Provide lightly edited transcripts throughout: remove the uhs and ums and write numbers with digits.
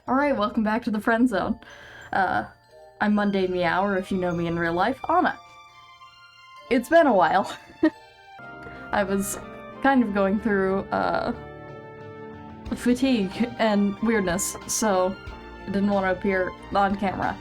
Alright, welcome back to the FriendZone. I'm Mundane Meow, or if you know me in real life, Ahna. It's been a while. I was kind of going through, fatigue and weirdness, so I didn't want to appear on camera.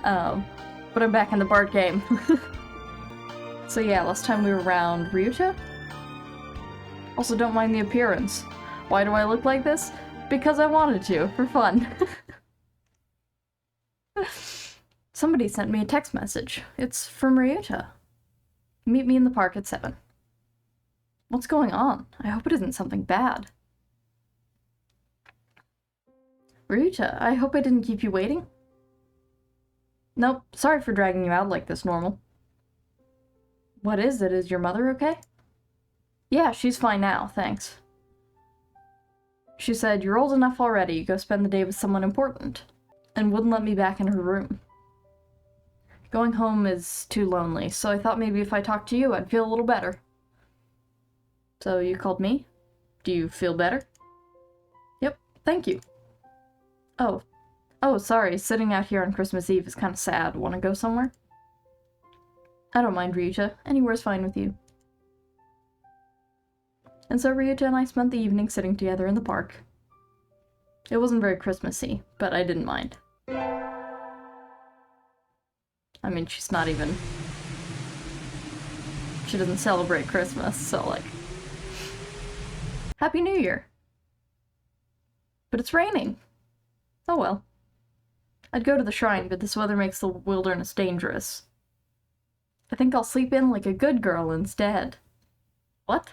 But I'm back in the Bart game. So yeah, last time we were around Ryuta? Also, don't mind the appearance. Why do I look like this? Because I wanted to, for fun. Somebody sent me a text message. It's from Ryuta. Meet me in the park at 7. What's going on? I hope it isn't something bad. Ryuta, I hope I didn't keep you waiting. Nope, sorry for dragging you out like this, Normal. What is it? Is your mother okay? Yeah, she's fine now, thanks. She said, you're old enough already, go spend the day with someone important, and wouldn't let me back in her room. Going home is too lonely, so I thought maybe if I talked to you, I'd feel a little better. So you called me? Do you feel better? Yep, thank you. Oh, sorry, sitting out here on Christmas Eve is kind of sad. Want to go somewhere? I don't mind, Ryuta. Anywhere's fine with you. And so Ryuta and I spent the evening sitting together in the park. It wasn't very Christmassy, but I didn't mind. I mean, she's not even... She doesn't celebrate Christmas, so like... Happy New Year! But it's raining! Oh well. I'd go to the shrine, but this weather makes the wilderness dangerous. I think I'll sleep in like a good girl instead. What?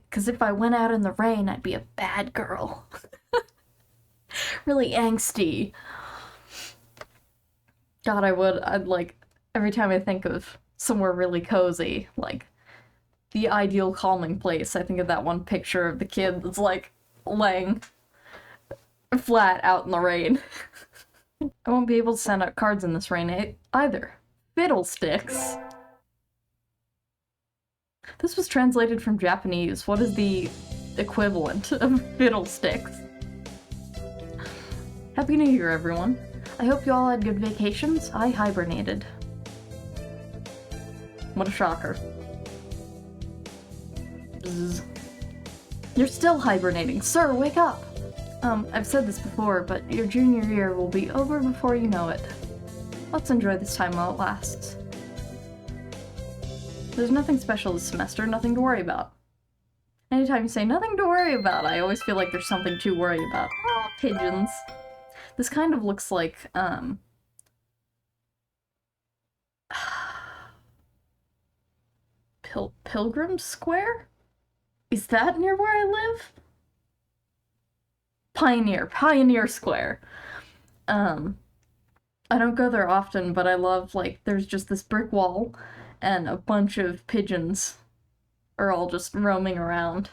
'Cause if I went out in the rain, I'd be a bad girl. Really angsty. God, I would. I'd like, every time I think of somewhere really cozy, like, the ideal calming place, I think of that one picture of the kid that's like, laying flat out in the rain. I won't be able to send out cards in this rain either. Fiddlesticks. This was translated from Japanese. What is the equivalent of fiddlesticks? Happy New Year, everyone. I hope you all had good vacations. I hibernated. What a shocker. Bzz. You're still hibernating. Sir, wake up! I've said this before, but your junior year will be over before you know it. Let's enjoy this time while it lasts. There's nothing special this semester, nothing to worry about. Anytime you say nothing to worry about, I always feel like there's something to worry about. Oh, pigeons. This kind of looks like, Pilgrim Square? Is that near where I live? Pioneer Square. I don't go there often, but I love, like, there's just this brick wall, and a bunch of pigeons are all just roaming around.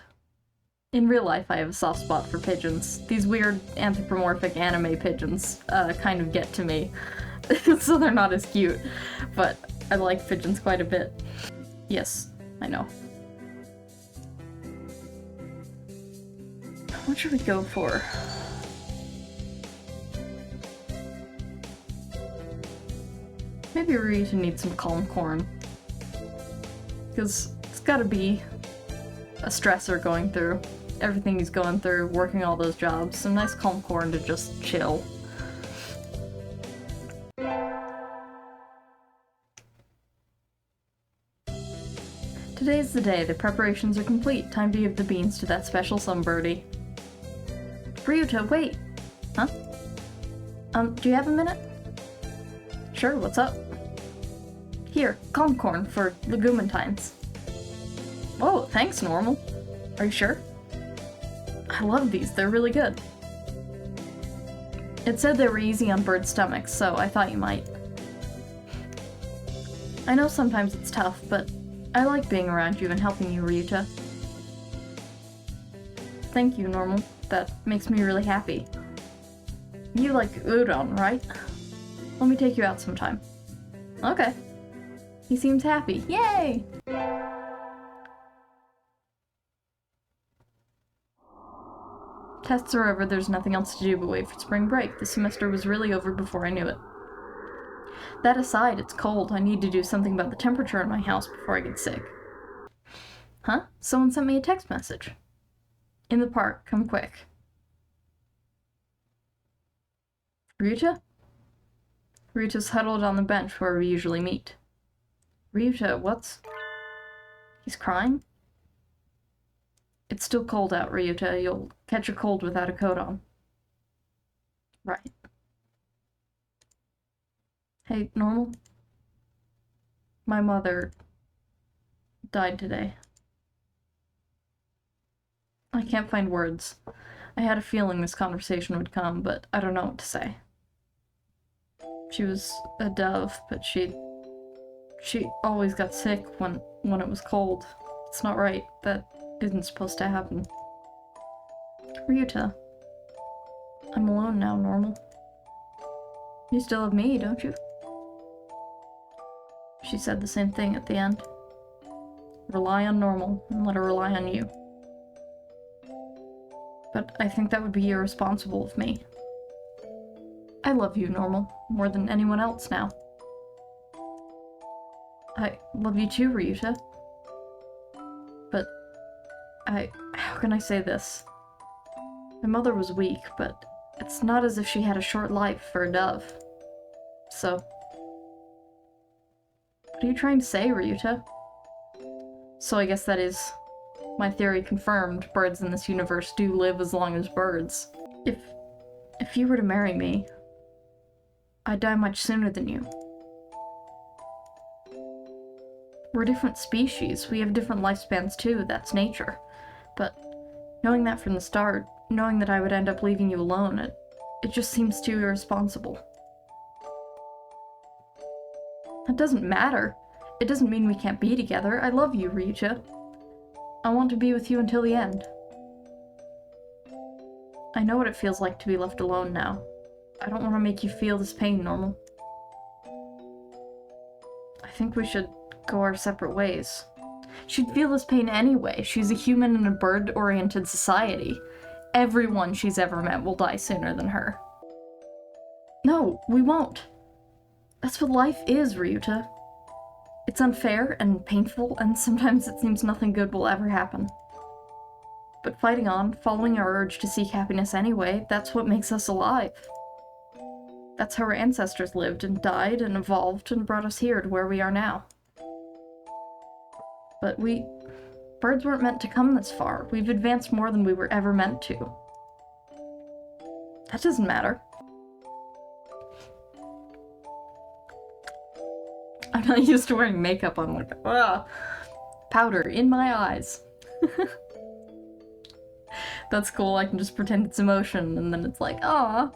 In real life, I have a soft spot for pigeons. These weird anthropomorphic anime pigeons kind of get to me, so they're not as cute, but I like pigeons quite a bit. Yes, I know. What should we go for? Maybe Ryuta needs some calm corn. Because it's gotta be a stressor going through everything he's going through, working all those jobs. Some nice calm corn to just chill. Today's the day. The preparations are complete. Time to give the beans to that special sunbirdie. Ryuta, wait! Huh? Do you have a minute? Sure, what's up? Here, calm corn for legumantines. Whoa, thanks, Normal. Are you sure? I love these, they're really good. It said they were easy on bird stomachs, so I thought you might. I know sometimes it's tough, but I like being around you and helping you, Ryuta. Thank you, Normal. That makes me really happy. You like udon, right? Let me take you out sometime. Okay. He seems happy. Yay! Tests are over, there's nothing else to do but wait for spring break. The semester was really over before I knew it. That aside, it's cold. I need to do something about the temperature in my house before I get sick. Huh? Someone sent me a text message. In the park, come quick. Ryuta? Ryuta's huddled on the bench where we usually meet. Ryuta, what's... He's crying? It's still cold out, Ryuta. You'll catch a cold without a coat on. Right. Hey, Normal? My mother died today. I can't find words. I had a feeling this conversation would come, but I don't know what to say. She was a dove, but she always got sick when it was cold. It's not right. That isn't supposed to happen. Ryuta. I'm alone now, Normal. You still have me, don't you? She said the same thing at the end. Rely on Normal, and let her rely on you. But I think that would be irresponsible of me. I love you, Normal, more than anyone else now. I love you too, Ryuta. But how can I say this? My mother was weak, but it's not as if she had a short life for a dove. So... What are you trying to say, Ryuta? So I guess that is my theory confirmed. Birds in this universe do live as long as birds. If you were to marry me, I'd die much sooner than you. We're different species. We have different lifespans too. That's nature. But knowing that from the start, knowing that I would end up leaving you alone, it just seems too irresponsible. That doesn't matter. It doesn't mean we can't be together. I love you, Ryuta. I want to be with you until the end. I know what it feels like to be left alone now. I don't want to make you feel this pain, Normal. I think we should go our separate ways. She'd feel this pain anyway. She's a human in a bird-oriented society. Everyone she's ever met will die sooner than her. No, we won't. That's what life is, Ryuta. It's unfair and painful, and sometimes it seems nothing good will ever happen. But fighting on, following our urge to seek happiness anyway, that's what makes us alive. That's how our ancestors lived and died and evolved and brought us here to where we are now. But birds weren't meant to come this far. We've advanced more than we were ever meant to. That doesn't matter. I'm not used to wearing makeup on like, powder in my eyes. That's cool, I can just pretend it's emotion, and then it's like, ah,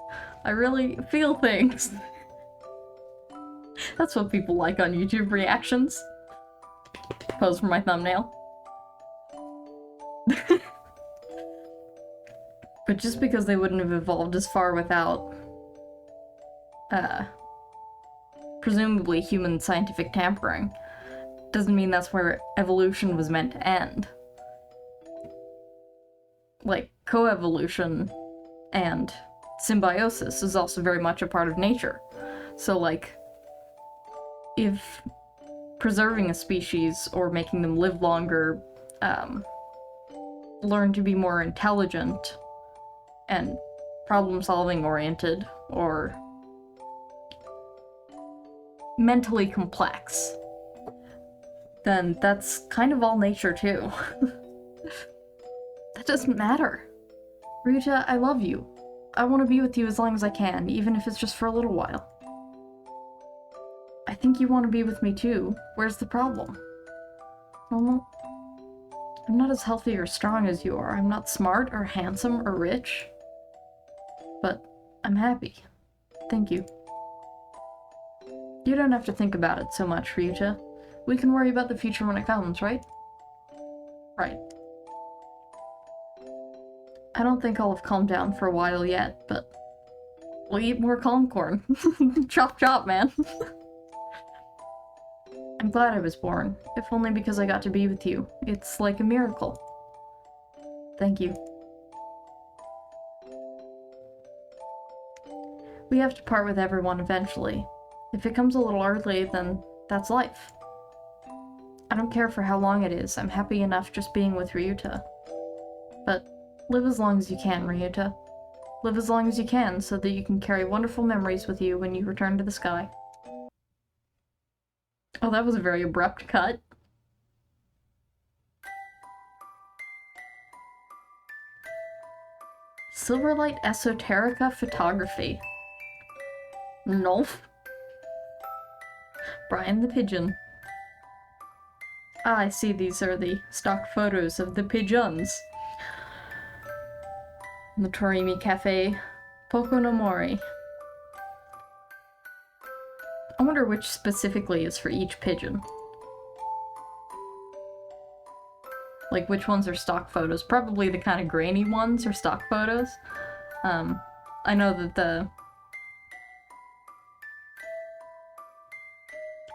I really feel things. That's what people like on YouTube reactions. Pose for my thumbnail. But just because they wouldn't have evolved as far without, presumably human scientific tampering, doesn't mean that's where evolution was meant to end. Like, coevolution and symbiosis is also very much a part of nature. So, like, if preserving a species or making them live longer, learn to be more intelligent and problem-solving oriented, or mentally complex, then that's kind of all nature too. That doesn't matter. Ryuta, I love you. I want to be with you as long as I can, even if it's just for a little while. I think you want to be with me too. Where's the problem? Normal? I'm not as healthy or strong as you are. I'm not smart or handsome or rich. But I'm happy. Thank you. You don't have to think about it so much, Ryuta. We can worry about the future when it comes, right? Right. I don't think I'll have calmed down for a while yet, but we'll eat more calm corn. Chop chop, man. I'm glad I was born, if only because I got to be with you. It's like a miracle. Thank you. We have to part with everyone eventually. If it comes a little early, then that's life. I don't care for how long it is. I'm happy enough just being with Ryuta. But live as long as you can, Ryuta. Live as long as you can so that you can carry wonderful memories with you when you return to the sky. Oh, that was a very abrupt cut. Silverlight Esoterica Photography. No. Brian the Pigeon. Ah, I see, these are the stock photos of the pigeons. The Torimi Cafe. Poko no Mori. I wonder which specifically is for each pigeon. Like, which ones are stock photos? Probably the kind of grainy ones are stock photos. I know that the...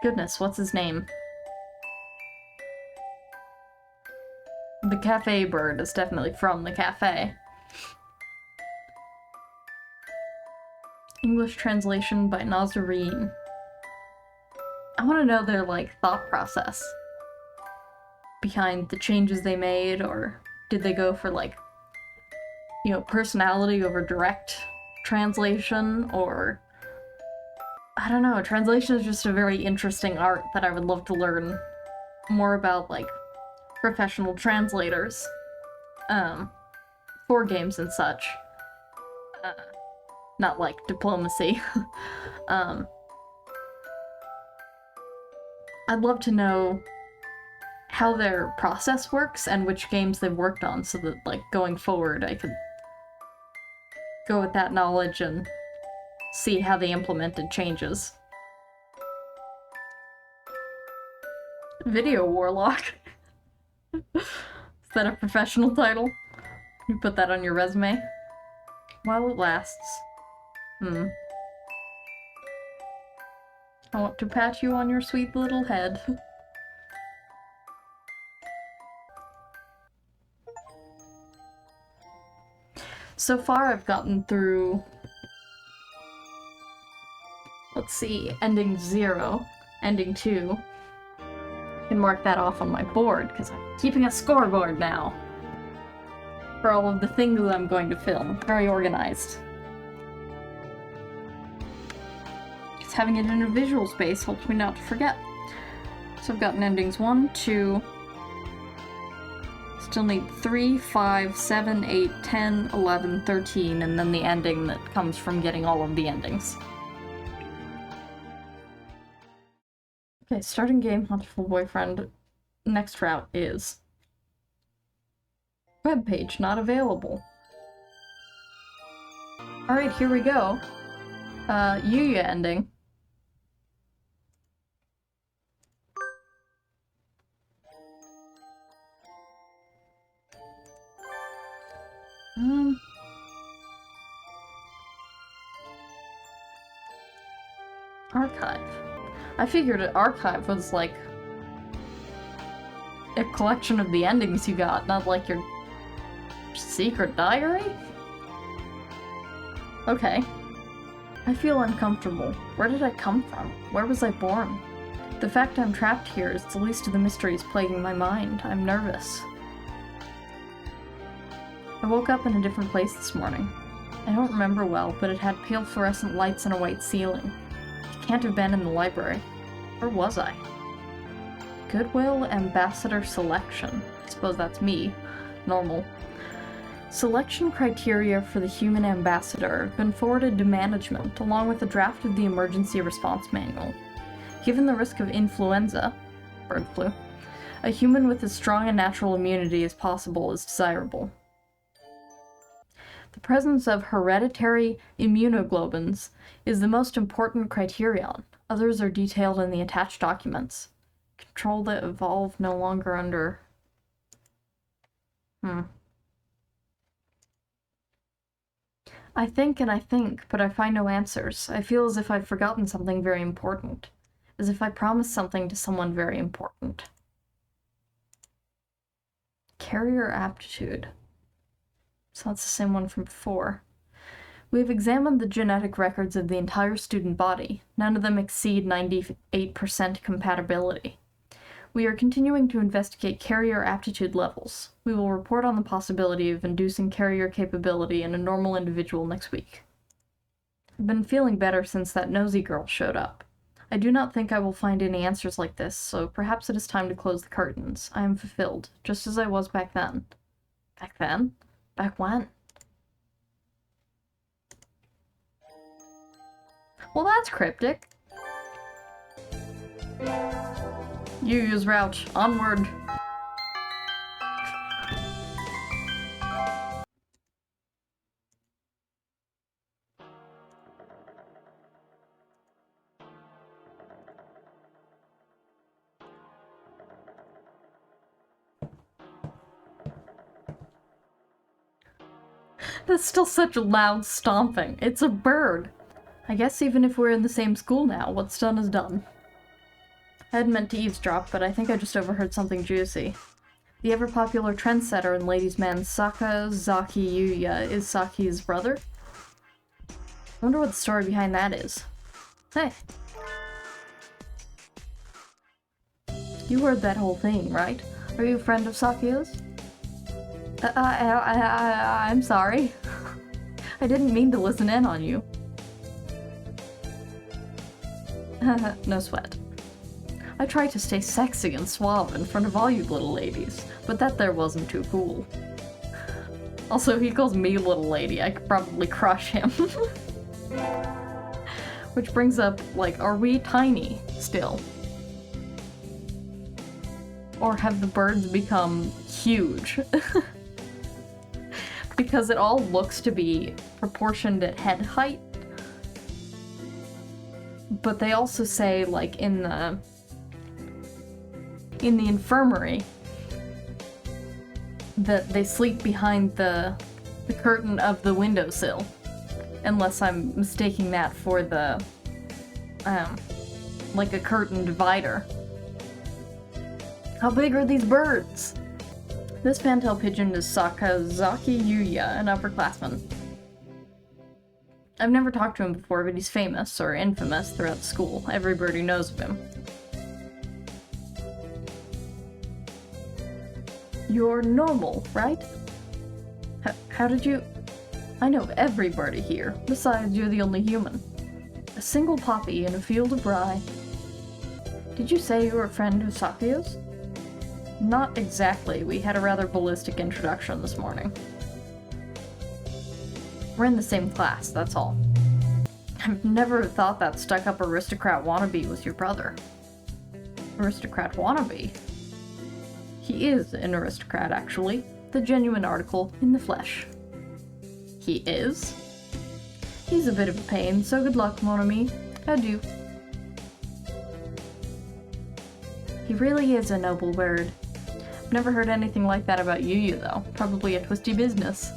Goodness, what's his name? The cafe bird is definitely from the cafe. English translation by Nazarene. I want to know their, like, thought process behind the changes they made, or did they go for, like, you know, personality over direct translation, or... I don't know, translation is just a very interesting art that I would love to learn more about, like, professional translators, for games and such. Not like diplomacy. I'd love to know how their process works and which games they've worked on so that, like, going forward I could go with that knowledge and see how they implemented changes. Video Warlock. Is that a professional title? You put that on your resume? While it lasts. I want to pat you on your sweet little head. So far I've gotten through... Let's see, ending 0, ending 2. I can mark that off on my board, because I'm keeping a scoreboard now. For all of the things that I'm going to film. Very organized. Because having it in a visual space helps me not to forget. So I've gotten endings 1, 2... Still need 3, 5, 7, 8, 10, 11, 13, and then the ending that comes from getting all of the endings. Okay, starting game, Hatoful Boyfriend. Next route is... Webpage not available. Alright, here we go. Yuya ending. Archive. I figured an archive was like a collection of the endings you got, not like your secret diary? Okay. I feel uncomfortable. Where did I come from? Where was I born? The fact I'm trapped here is the least of the mysteries plaguing my mind. I'm nervous. I woke up in a different place this morning. I don't remember well, but it had pale fluorescent lights and a white ceiling. It can't have been in the library. Where was I? Goodwill Ambassador Selection. I suppose that's me. Normal. Selection criteria for the human ambassador have been forwarded to management, along with a draft of the emergency response manual. Given the risk of influenza, bird flu, a human with as strong a natural immunity as possible is desirable. The presence of hereditary immunoglobins is the most important criterion. Others are detailed in the attached documents. Control that evolve no longer under... I think and I think, but I find no answers. I feel as if I've forgotten something very important. As if I promised something to someone very important. Carrier aptitude. So that's the same one from before. We have examined the genetic records of the entire student body. None of them exceed 98% compatibility. We are continuing to investigate carrier aptitude levels. We will report on the possibility of inducing carrier capability in a normal individual next week. I've been feeling better since that nosy girl showed up. I do not think I will find any answers like this, so perhaps it is time to close the curtains. I am fulfilled, just as I was back then. Back then? Back when? Well, that's cryptic. Yu's route. Onward. That's still such loud stomping. It's a bird. I guess even if we're in the same school now, what's done is done. I hadn't meant to eavesdrop, but I think I just overheard something juicy. The ever-popular trendsetter and ladies' man Sakazaki Yuya is Saki's brother? I wonder what the story behind that is. Hey. You heard that whole thing, right? Are you a friend of Saki's? I'm sorry. I didn't mean to listen in on you. No sweat. I tried to stay sexy and suave in front of all you little ladies, but that there wasn't too cool. Also, he calls me little lady. I could probably crush him. Which brings up, like, are we tiny still? Or have the birds become huge? Because it all looks to be proportioned at head height. But they also say, like, in the infirmary, that they sleep behind the curtain of the windowsill. Unless I'm mistaking that for the, like a curtain divider. How big are these birds? This fantail pigeon is Sakazaki Yuya, an upperclassman. I've never talked to him before, but he's famous, or infamous, throughout the school. Everybody knows of him. You're normal, right? How did you... I know everybody here. Besides, you're the only human. A single poppy in a field of rye. Did you say you were a friend of Sakuya's? Not exactly. We had a rather ballistic introduction this morning. We're in the same class, that's all. I've never thought that stuck-up aristocrat wannabe was your brother. Aristocrat wannabe? He is an aristocrat, actually. The genuine article in the flesh. He is? He's a bit of a pain, so good luck, mon ami. Adieu. He really is a noble bird. I've never heard anything like that about Yuyu, though. Probably a twisty business.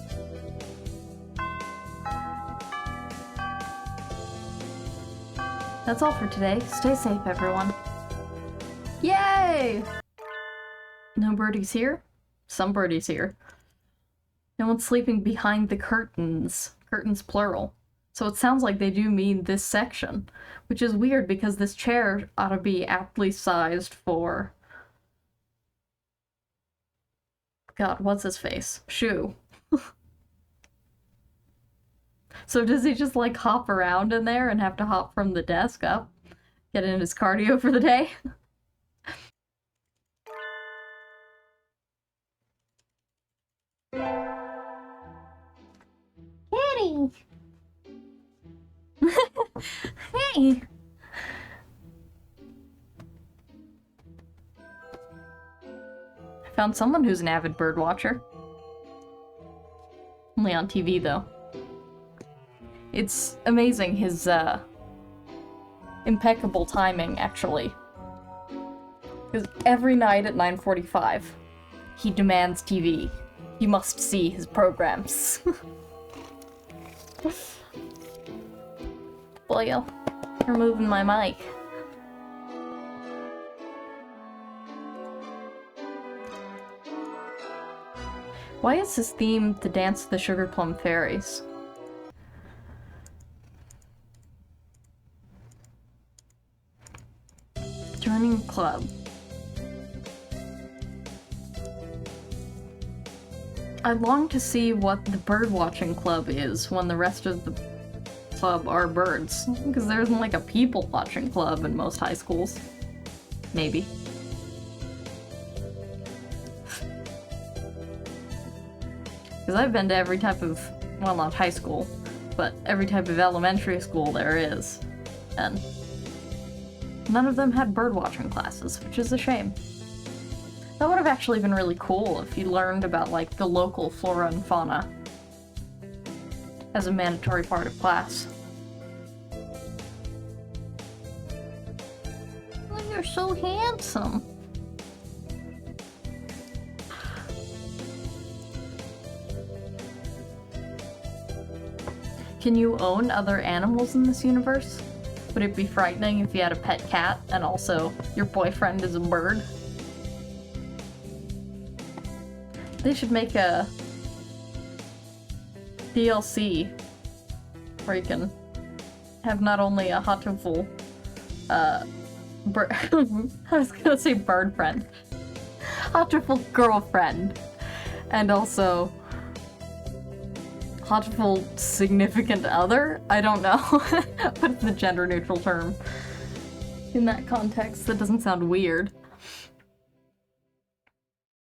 That's all for today. Stay safe, everyone. Yay! No birdies here? Some birdies here. No one's sleeping behind the curtains. Curtains plural. So it sounds like they do mean this section. Which is weird because this chair ought to be aptly sized for... God, what's his face? Shu. So does he just, like, hop around in there and have to hop from the desk up? Get in his cardio for the day? Kitty! Hey! I found someone who's an avid bird watcher. Only on TV, though. It's amazing, his, impeccable timing, actually. Because every night at 9:45, he demands TV. You must see his programs. Boy, you're moving my mic. Why is his theme to dance the Sugar Plum Fairies? club. I long to see what the bird-watching club is when the rest of the club are birds. Because there isn't like a people-watching club in most high schools. Maybe. Because I've been to every type of, well, not high school, but every type of elementary school there is. And none of them had bird-watching classes, which is a shame. That would have actually been really cool if you learned about, like, the local flora and fauna as a mandatory part of class. Oh, you're so handsome. Can you own other animals in this universe? Would it be frightening if you had a pet cat and also your boyfriend is a bird? They should make a DLC where you can have not only a Hatoful, I was gonna say bird friend. Hatoful girlfriend. And also Hatoful significant other? I don't know. What's the gender neutral term? In that context, that doesn't sound weird.